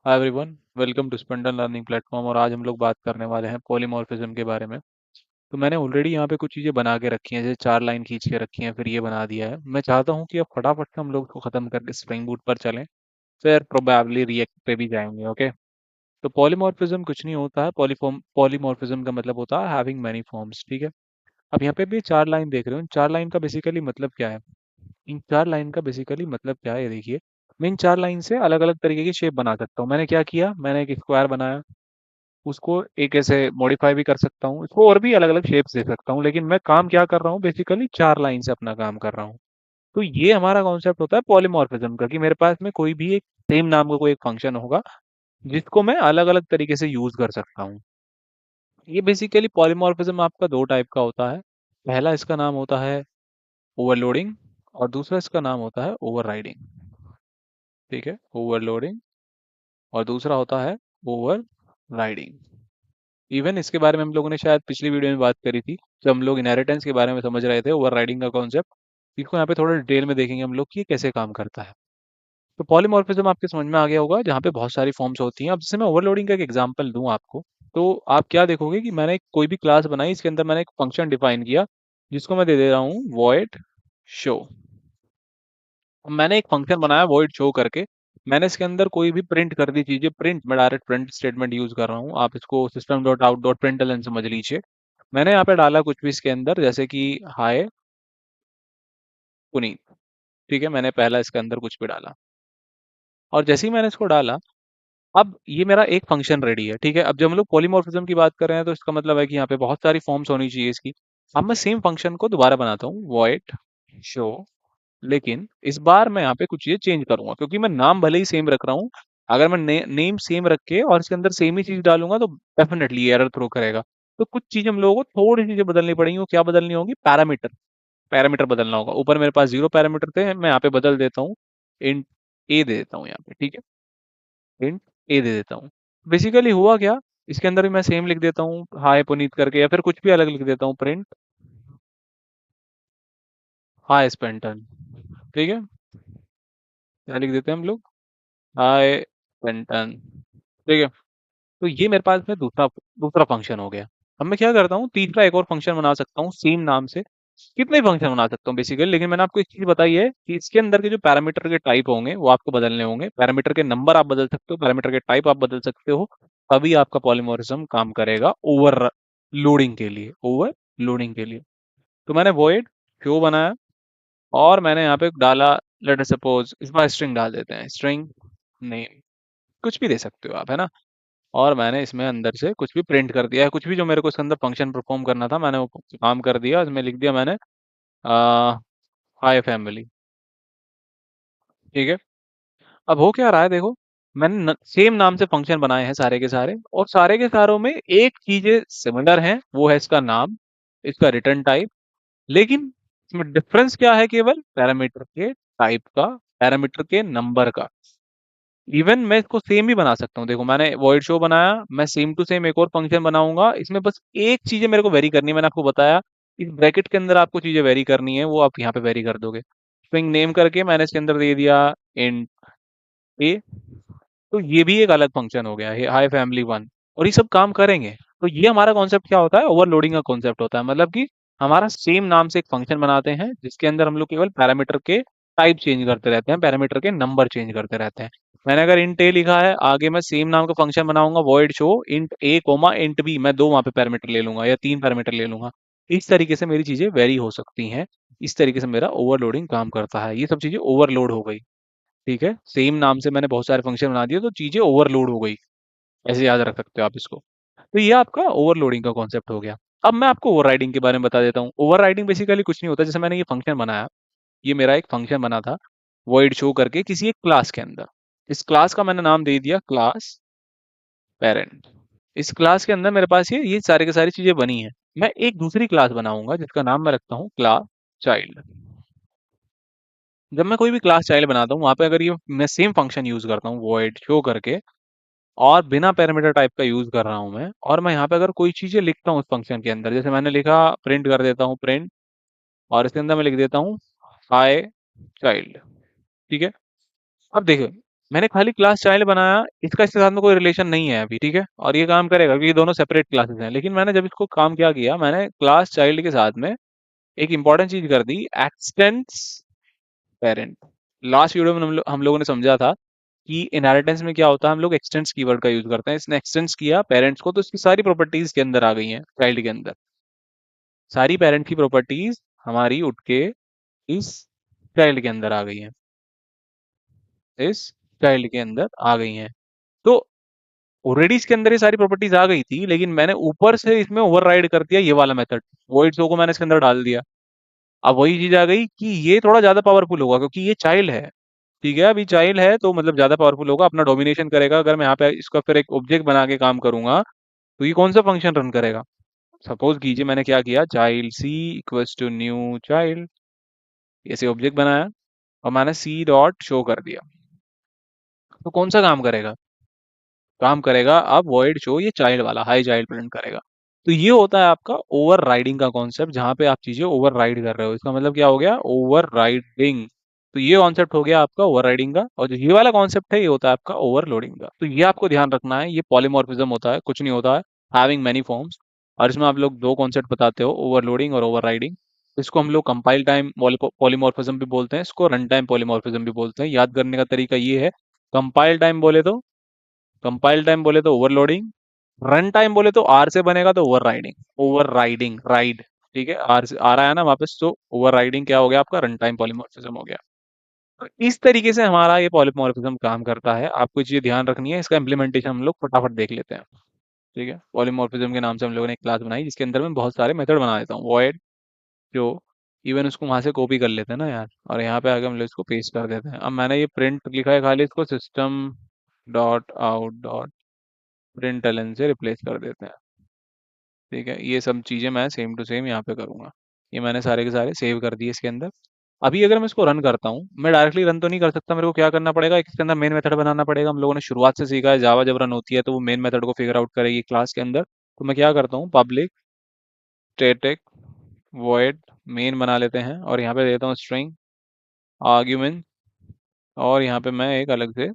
Hi everyone, welcome to Spandan learning platform. और आज हम लोग बात करने वाले हैं पॉलीमॉर्फिज्म के बारे में। तो मैंने ऑलरेडी यहाँ पे कुछ चीज़ें बना के रखी हैं, जैसे 4 लाइन खींच के रखी हैं, फिर ये बना दिया है। मैं चाहता हूँ कि अब फटाफट से हम लोग इसको ख़त्म करके स्प्रिंग बूट पर चलें, फिर प्रोबेबली रिएक्ट पे भी जाएंगे। ओके। तो पॉलीमॉर्फिज्म कुछ नहीं होता है। पॉलीमॉर्फिज्म का मतलब होता है हैविंग मैनी फॉर्म्स। ठीक है। अब यहाँ पे भी 4 लाइन देख रहे हो। इन 4 लाइन का बेसिकली मतलब क्या है? इन 4 लाइन का बेसिकली मतलब क्या है, ये देखिए। मैं इन 4 लाइन से अलग अलग तरीके की शेप बना सकता हूँ। मैंने क्या किया, मैंने एक स्क्वायर बनाया, उसको एक ऐसे मॉडिफाई भी कर सकता हूँ, इसको और भी अलग अलग शेप्स दे सकता हूँ। लेकिन मैं काम क्या कर रहा हूँ, बेसिकली 4 लाइन से अपना काम कर रहा हूँ। तो ये हमारा कॉन्सेप्ट होता है पॉलीमॉर्फिज्म का, कि मेरे पास में कोई भी एक सेम नाम का कोई एक फंक्शन होगा जिसको मैं अलग अलग तरीके से यूज कर सकता हूँ। ये बेसिकली पॉलीमॉर्फिज्म आपका दो टाइप का होता है। पहला इसका नाम होता है ओवरलोडिंग, और दूसरा इसका नाम होता है ओवरराइडिंग। ठीक है, ओवरलोडिंग, और दूसरा होता है ओवर राइडिंग। इवन इसके बारे में हम लोगों ने शायद पिछली वीडियो में बात करी थी, जब हम लोग इनहेरिटेंस के बारे में समझ रहे थे, ओवर राइडिंग का कॉन्सेप्ट। इसको यहाँ पे थोड़ा डिटेल में देखेंगे हम लोग कि ये कैसे काम करता है। तो पॉलीमॉर्फिज्म आपके समझ में आ गया होगा, जहाँ पे बहुत सारी फॉर्म्स होती हैं। अब जैसे मैं ओवरलोडिंग का एक एग्जांपल दूं आपको, तो आप क्या देखोगे कि मैंने कोई भी क्लास बनाई, इसके अंदर मैंने एक फंक्शन डिफाइन किया जिसको मैं दे दे रहा हूँ वॉइड शो। मैंने एक फंक्शन बनाया वॉइड शो करके, मैंने इसके अंदर कोई भी प्रिंट कर दी चीजें। प्रिंट, मैं डायरेक्ट प्रिंट स्टेटमेंट यूज कर रहा हूँ, आप इसको system dot out dot println समझ लीजिए। मैंने यहाँ पे डाला कुछ भी इसके अंदर, जैसे कि हाय पुनीत। ठीक है, मैंने पहला इसके अंदर कुछ भी डाला, और जैसे ही मैंने इसको डाला, अब ये मेरा एक फंक्शन रेडी है। ठीक है, अब जब हम लोग पॉलीमॉर्फिज्म की बात कर रहे हैं, तो इसका मतलब है कि यहाँ पे बहुत सारी फॉर्म्स होनी चाहिए इसकी। अब मैं सेम फंक्शन को दोबारा बनाता हूँ, वॉइड शो। लेकिन इस बार मैं यहाँ पे कुछ चीजें चेंज करूंगा, क्योंकि मैं नाम भले ही सेम रख रहा हूँ। अगर मैं नेम सेम रख के और इसके अंदर सेम ही चीज डालूंगा, तो डेफिनेटली एरर थ्रो करेगा। तो कुछ चीज हम लोगों को थोड़ी चीजें बदलनी पड़ेंगी। वो क्या बदलनी होगी? पैरामीटर। पैरामीटर बदलना होगा। ऊपर मेरे पास 0 पैरामीटर थे, मैं यहाँ पे बदल देता हूँ, इंट ए दे देता हूँ यहाँ पे। ठीक है, इंट ए दे देता हूँ। बेसिकली हुआ क्या, इसके अंदर भी मैं सेम लिख देता हूँ, हाय पुनीत करके, या फिर कुछ भी अलग लिख देता हूँ, प्रिंट हाय स्पेंटन। ठीक है, क्या लिख देते हैं हम लोग? हाय स्पेंटन। ठीक है। तो ये मेरे पास में दूसरा दूसरा फंक्शन हो गया। अब मैं क्या करता हूँ, तीसरा एक और फंक्शन बना सकता हूँ सेम नाम से। कितने फंक्शन बना सकता हूँ बेसिकली, लेकिन मैंने आपको एक चीज बताई है कि इसके अंदर के जो पैरामीटर के टाइप होंगे वो आपको बदलने होंगे। पैरामीटर के नंबर आप बदल सकते हो, पैरामीटर के टाइप आप बदल सकते हो, तभी आपका पॉलीमोरिज्म काम करेगा ओवर लोडिंग के लिए। ओवर लोडिंग के लिए तो मैंने वॉइड शो बनाया, और मैंने यहाँ पे डाला, लेट अस सपोज इस बार स्ट्रिंग डाल देते हैं, स्ट्रिंग नेम, कुछ भी दे सकते हो आप, है ना। और मैंने इसमें अंदर से कुछ भी प्रिंट कर दिया है, कुछ भी जो मेरे को इसके अंदर फंक्शन परफॉर्म करना था, मैंने वो काम कर दिया। इसमें लिख दिया मैंने हाय फैमिली। ठीक है। अब हो क्या रहा है, देखो, मैंने सेम नाम से फंक्शन बनाए हैं सारे के सारे, और सारे के सारों में एक चीजें सिमिलर हैं, वो है इसका नाम, इसका रिटर्न टाइप। लेकिन इसमें डिफरेंस क्या है? केवल पैरामीटर के टाइप का, पैरामीटर के नंबर का। इवन मैं इसको सेम भी बना सकता हूँ। देखो, मैंने वॉइड शो बनाया, मैं सेम टू सेम एक और फंक्शन बनाऊंगा। इसमें बस एक चीजें मेरे को वेरी करनी है, मैंने आपको बताया। इस ब्रैकेट के अंदर आपको चीजें वेरी करनी है, वो आप यहाँ पे वेरी कर दोगे। स्ट्रिंग नेम करके मैंने इसके अंदर दे दिया इंट ए। तो ये भी एक अलग फंक्शन हो गया, हाई फैमिली वन। और ये सब काम करेंगे। तो ये हमारा कॉन्सेप्ट क्या होता है? ओवरलोडिंग का कॉन्सेप्ट होता है। मतलब कि हमारा सेम नाम से एक फंक्शन बनाते हैं, जिसके अंदर हम लोग केवल पैरामीटर के टाइप चेंज करते रहते हैं, पैरामीटर के नंबर चेंज करते रहते हैं। मैंने अगर इंट ए लिखा है, आगे मैं सेम नाम का फंक्शन बनाऊंगा, वॉइड शो इंट ए कोमा इंट बी, मैं दो वहां पे पैरामीटर ले लूंगा या 3 पैरामीटर ले लूंगा। इस तरीके से मेरी चीजें वेरी हो सकती हैं। इस तरीके से मेरा ओवरलोडिंग काम करता है। ये सब चीजें ओवरलोड हो गई। ठीक है, सेम नाम से मैंने बहुत सारे फंक्शन बना दिए, तो चीजें ओवरलोड हो गई। ऐसे याद रख सकते हो आप इसको। तो ये आपका ओवरलोडिंग का कॉन्सेप्ट हो गया। अब मैं आपको ओवरराइडिंग के बारे में बता देता हूँ। ओवरराइडिंग बेसिकली कुछ नहीं होता। जैसे मैंने ये फंक्शन बनाया, ये मेरा एक फंक्शन बना था वॉइड शो करके किसी एक क्लास के अंदर। इस क्लास का मैंने नाम दे दिया क्लास पेरेंट। इस क्लास के अंदर मेरे पास ये सारे के सारी चीजें बनी है। मैं एक दूसरी क्लास बनाऊंगा जिसका नाम मैं रखता हूँ क्लास चाइल्ड। जब मैं कोई भी क्लास चाइल्ड बनाता हूँ, वहां पे अगर ये मैं सेम फंक्शन यूज करता हूँ वॉइड शो करके, और बिना पैरामीटर टाइप का यूज कर रहा हूँ मैं, और मैं यहाँ पे अगर कोई चीजें लिखता हूँ उस फंक्शन के अंदर, जैसे मैंने लिखा, प्रिंट कर देता हूँ प्रिंट, और इसके अंदर मैं लिख देता हूँ हाय चाइल्ड। ठीक है। अब देखो, मैंने खाली क्लास चाइल्ड बनाया, इसका इसके साथ में कोई रिलेशन नहीं है अभी, ठीक है, और ये काम करेगा क्योंकि ये दोनों सेपरेट क्लासेस हैं। लेकिन मैंने जब इसको काम क्या किया, मैंने क्लास चाइल्ड के साथ में एक इंपॉर्टेंट चीज कर दी, एक्सटेंस पेरेंट। लास्ट वीडियो में हम लोगों ने समझा था कि इनहेरिटेंस में क्या होता है, हम लोग एक्सटेंस कीवर्ड का यूज करते हैं। इसने एक्सटेंस किया पेरेंट्स को, तो इसकी सारी प्रॉपर्टीज के अंदर आ गई हैं चाइल्ड के अंदर। सारी पेरेंट की प्रॉपर्टीज हमारी उठ के इस चाइल्ड के अंदर आ गई हैं, इस चाइल्ड के अंदर आ गई हैं। तो ऑलरेडी इसके अंदर ये सारी प्रॉपर्टीज आ गई थी, लेकिन मैंने ऊपर से इसमें ओवरराइड कर दिया ये वाला मेथड, वॉइड शो को मैंने इसके अंदर डाल दिया। अब वही चीज आ गई कि ये थोड़ा ज्यादा पावरफुल होगा क्योंकि ये चाइल्ड है, ठीक है, अभी चाइल्ड है तो मतलब ज्यादा पावरफुल होगा, अपना डोमिनेशन करेगा। अगर मैं यहाँ पे इसका फिर एक ऑब्जेक्ट बना के काम करूंगा तो ये कौन सा फंक्शन रन करेगा। सपोज कीजिए मैंने क्या किया, child C equals to new child, ऐसे ऑब्जेक्ट बनाया और मैंने सी डॉट शो कर दिया, तो कौन सा काम करेगा, काम करेगा अब वॉइड शो ये चाइल्ड वाला, हाई चाइल्ड प्रिंट करेगा। तो ये होता है आपका ओवर राइडिंग का कॉन्सेप्ट, जहां पे आप चीजें ओवर राइड कर रहे हो। इसका मतलब क्या हो गया, ओवर राइडिंग। तो ये कॉन्सेप्ट हो गया आपका ओवर राइडिंग का, और जो ये वाला कॉन्सेप्ट है ये होता है आपका ओवरलोडिंग का। तो ये आपको ध्यान रखना है, ये पॉलीमॉर्फिज्म होता है, कुछ नहीं होता है, हैविंग मेनी फॉर्म्स। और इसमें आप लोग दो कॉन्सेप्ट बताते हो, ओवरलोडिंग और ओवर राइडिंग। इसको हम लोग कंपाइल टाइम पॉलीमॉर्फिज्म भी बोलते हैं, इसको रन टाइम पॉलीमॉर्फिज्म भी बोलते हैं। याद करने का तरीका ये है, कंपाइल टाइम बोले तो, कंपाइल टाइम बोले तो ओवरलोडिंग, रन टाइम बोले तो आर से बनेगा तो over riding, over riding ride, ठीक है, आर से आ रहा है ना वापस, तो ओवर राइडिंग क्या हो गया आपका, रन टाइम पॉलीमॉर्फिज्म हो गया। तो इस तरीके से हमारा ये पॉलीमॉर्फिज्म काम करता है, आपको चीजें ध्यान रखनी है। इसका इम्प्लीमेंटेशन हम लोग फटाफट देख लेते हैं, ठीक है। पॉलीमॉर्फिज्म के नाम से हम लोगों ने एक क्लास बनाई जिसके अंदर मैं बहुत सारे मेथड बना देता हूँ, वॉइड जो, इवन उसको वहां से कॉपी कर लेते हैं ना यार, और यहाँ पे आके हम लोग इसको पेस्ट कर देते हैं। अब मैंने ये प्रिंट लिखा है खाली, इसको system dot out dot println से रिप्लेस कर देते हैं, ठीक है। ये सब चीज़ें मैं सेम टू सेम यहाँ पे करूँगा। ये मैंने सारे के सारे सेव कर दिए इसके अंदर। अभी अगर मैं इसको रन करता हूँ, मैं डायरेक्टली रन तो नहीं कर सकता, मेरे को क्या करना पड़ेगा, इसके अंदर मेन मेथड बनाना पड़ेगा। हम लोगों ने शुरुआत से सीखा है, जावा जब रन होती है तो वो मेन मेथड को फिगर आउट करेगी क्लास के अंदर। तो मैं क्या करता हूँ, पब्लिक स्टैटिक वॉइड मेन बना लेते हैं, और यहाँ पे देता हूँ स्ट्रिंग आर्ग्यूमेंट, और यहाँ पे मैं एक अलग से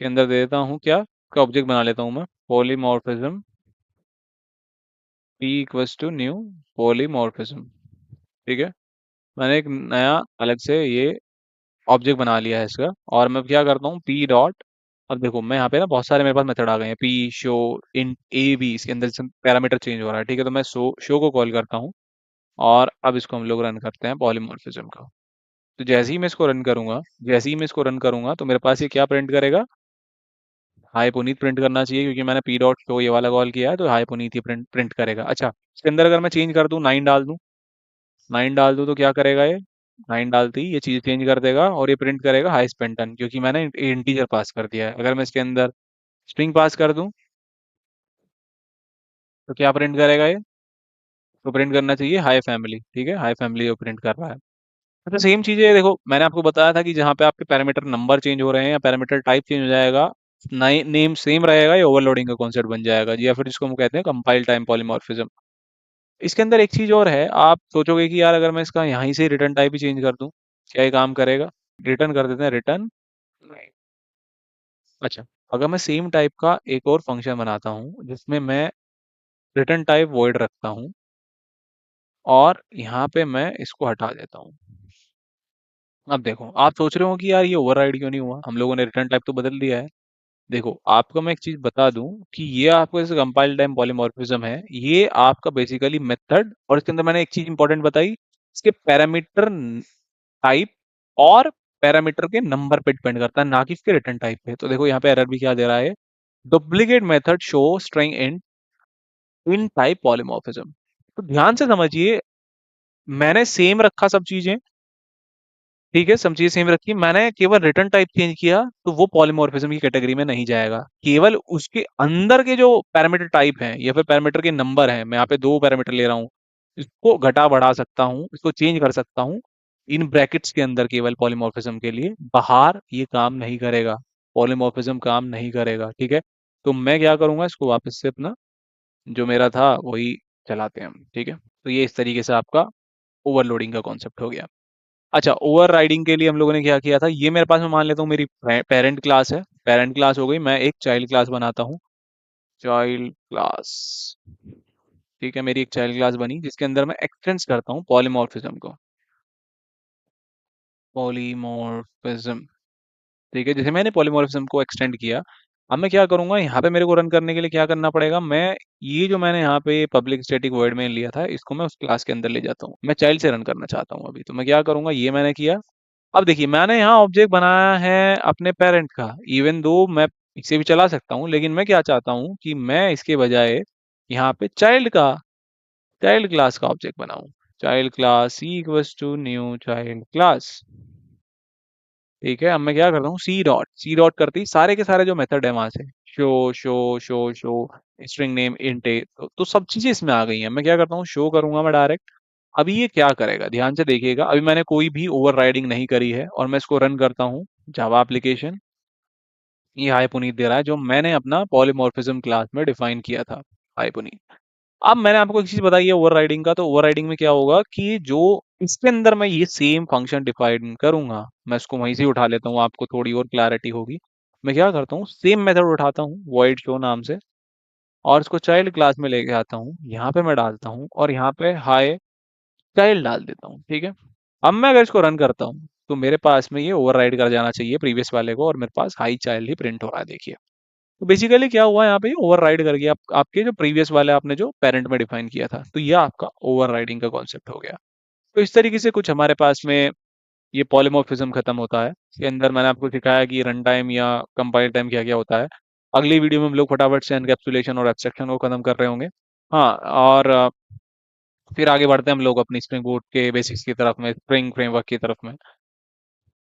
के अंदर दे देता हूँ क्या, का ऑब्जेक्ट बना लेता हूँ मैं, polymorphism P equals to new polymorphism, ठीक है। मैंने एक नया अलग से ये ऑब्जेक्ट बना लिया है इसका, और मैं क्या करता हूँ, पी डॉट, अब देखो मैं यहाँ पे ना बहुत सारे मेरे पास मेथड आ गए हैं, P show in A B, इसके अंदर पैरामीटर चेंज हो रहा है, ठीक है। तो मैं शो को कॉल करता हूँ, और अब इसको हम लोग रन करते हैं पॉलीमॉर्फिज्म का। तो जैसे ही मैं इसको रन करूंगा, जैसे ही मैं इसको रन करूंगा तो मेरे पास ये क्या प्रिंट करेगा, हाई पुनीत प्रिंट करना चाहिए, क्योंकि मैंने पी डॉट शो ये वाला कॉल किया है, तो हाई पुनीत ही प्रिंट प्रिंट करेगा। अच्छा, इसके अंदर अगर मैं चेंज कर दूं, 9 डाल दूं, 9 डाल दूं तो क्या करेगा ये, 9 डालती ही ये चीज चेंज कर देगा, और ये प्रिंट करेगा हाई स्पेंटन, क्योंकि मैंने इंटीजर पास कर दिया है। अगर मैं इसके अंदर स्ट्रिंग पास कर दूं तो क्या प्रिंट करेगा ये, तो प्रिंट करना चाहिए हाई फैमिली, ठीक है, हाई फैमिली जो प्रिंट कर रहा है। अच्छा, सेम चीज है, देखो मैंने आपको बताया था कि जहाँ पे आपके पैरामीटर नंबर चेंज हो रहे हैं या पैरामीटर टाइप चेंज हो जाएगा, नेम सेम रहेगा, ये ओवरलोडिंग का कॉन्सेप्ट बन जाएगा जी, या फिर जिसको हम कहते हैं कंपाइल टाइम पॉलीमॉर्फिज्म। इसके अंदर एक चीज और है, आप सोचोगे कि यार अगर मैं इसका यहीं से रिटर्न टाइप ही चेंज कर दूं, क्या ये काम करेगा। रिटर्न कर देते हैं, रिटर्न। अच्छा, अगर मैं सेम टाइप का एक और फंक्शन बनाता हूँ जिसमें मैं रिटर्न टाइप वॉइड रखता हूँ, और यहाँ पे मैं इसको हटा देता हूँ। अब देखो, आप सोच रहे हो कि यार ये ओवरराइड क्यों नहीं हुआ, हम लोगों ने रिटर्न टाइप तो बदल दिया है। देखो आपको मैं एक चीज बता दूं कि ये आपको जैसे कंपाइल टाइम पॉलीमॉर्फिज्म है, ये आपका बेसिकली मेथड, और इसके अंदर मैंने एक चीज इंपॉर्टेंट बताई, इसके पैरामीटर टाइप और पैरामीटर के नंबर पे डिपेंड करता है, ना कि इसके रिटर्न टाइप पे। तो देखो यहाँ पे एरर भी क्या दे रहा है, duplicate method show string in type polymorphism. तो ध्यान से समझिए, मैंने सेम रखा सब चीजें, ठीक है, सब चीजें सेम रखी, मैंने केवल रिटर्न टाइप चेंज किया, तो वो पॉलीमॉर्फिज्म की कैटेगरी में नहीं जाएगा। केवल उसके अंदर के जो पैरामीटर टाइप हैं या फिर पैरामीटर के नंबर हैं, मैं यहाँ पे दो पैरामीटर ले रहा हूँ, इसको घटा बढ़ा सकता हूँ, इसको चेंज कर सकता हूँ इन ब्रैकेट्स के अंदर, केवल पॉलीमॉर्फिज्म के लिए, बाहर ये काम नहीं करेगा, पॉलीमॉर्फिज्म काम नहीं करेगा, ठीक है। तो मैं क्या करूंगा, इसको वापस से अपना जो मेरा था वही चलाते हैं हम, ठीक है। तो ये इस तरीके से आपका ओवरलोडिंग का कॉन्सेप्ट हो गया। अच्छा, ओवरराइडिंग के लिए हम लोगों ने क्या किया था, ये मेरे पास में मान लेता हूँ मेरी पेरेंट क्लास है, पेरेंट क्लास हो गई, मैं एक चाइल्ड क्लास बनाता हूँ, चाइल्ड क्लास। ठीक है, मेरी एक चाइल्ड क्लास बनी जिसके अंदर मैं एक्सटेंस करता हूँ पॉलीमॉर्फिज्म को, पॉलीमॉर्फिज्म। ठीक है, जैसे मैंने पॉलीमॉर्फिज्म को एक्सटेंड किया, अब मैं क्या करूंगा, यहाँ पे मेरे को रन करने के लिए क्या करना पड़ेगा, मैं ये जो मैंने यहाँ पे पब्लिक स्टैटिक वॉइड में लिया था, इसको मैं उस क्लास के अंदर ले जाता हूँ, मैं चाइल्ड से रन करना चाहता हूँ अभी, तो मैं क्या करूंगा, ये मैंने किया। अब देखिए, मैंने यहाँ ऑब्जेक्ट बनाया है अपने पेरेंट का, इवन दो मैं इसे भी चला सकता हूँ, लेकिन मैं क्या चाहता हूँ कि मैं इसके बजाय यहाँ पे चाइल्ड क्लास का ऑब्जेक्ट बनाऊं। Child class C equals to new child class. ठीक है, अब मैं क्या करता हूँ, सी डॉट करते ही सारे के सारे जो मेथड है वहां से, शो स्ट्रिंग नेम इंट ए, तो सब चीजें इसमें आ गई हैं। मैं क्या करता हूँ, शो करूंगा मैं डायरेक्ट। अभी ये क्या करेगा, ध्यान से देखिएगा, अभी मैंने कोई भी ओवरराइडिंग नहीं करी है और मैं इसको रन करता हूँ, जावा एप्लीकेशन। ये हाय पुनीत दे रहा है जो मैंने अपना पॉलीमॉर्फिज्म क्लास में डिफाइन किया था, हाय पुनीत। अब मैंने आपको एक चीज बताई है ओवरराइडिंग का, तो ओवरराइडिंग में क्या होगा कि जो इसके अंदर मैं ये सेम फंक्शन डिफाइन करूंगा, मैं इसको वहीं से उठा लेता हूँ, आपको थोड़ी और क्लैरिटी होगी। मैं क्या करता हूँ, सेम मेथड उठाता हूँ void शो नाम से, और इसको चाइल्ड क्लास में लेके आता हूँ, यहाँ पे मैं डालता हूँ और यहाँ पे हाई चाइल्ड डाल देता हूँ। ठीक है, अब मैं अगर इसको रन करता हूँ तो मेरे पास में ये ओवरराइड कर जाना चाहिए प्रीवियस वाले को, और मेरे पास हाई चाइल्ड ही प्रिंट हो रहा है, देखिए। तो बेसिकली क्या हुआ यहाँ पे, ओवरराइड कर गया आपके जो प्रीवियस वाले आपने जो पेरेंट में डिफाइन किया था, तो ये आपका ओवरराइडिंग का कॉन्सेप्ट हो गया। तो इस तरीके से कुछ हमारे पास में ये पॉलीमॉर्फिज्म खत्म होता है। इसके अंदर मैंने आपको सिखाया कि रन टाइम या कंपाइल टाइम क्या क्या होता है। अगली वीडियो में हम लोग फटाफट से एनकैप्सुलेशन और एब्स्ट्रक्शन को खत्म कर रहे होंगे। हाँ, और फिर आगे बढ़ते हैं हम लोग अपनी स्प्रिंग बूट के बेसिक्स की तरफ में, स्प्रिंग फ्रेमवर्क की तरफ में।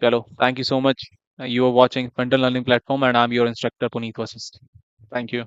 चलो, thank you so much. You are watching frontal learning platform and I am your instructor Puneet Vashishth. Thank you.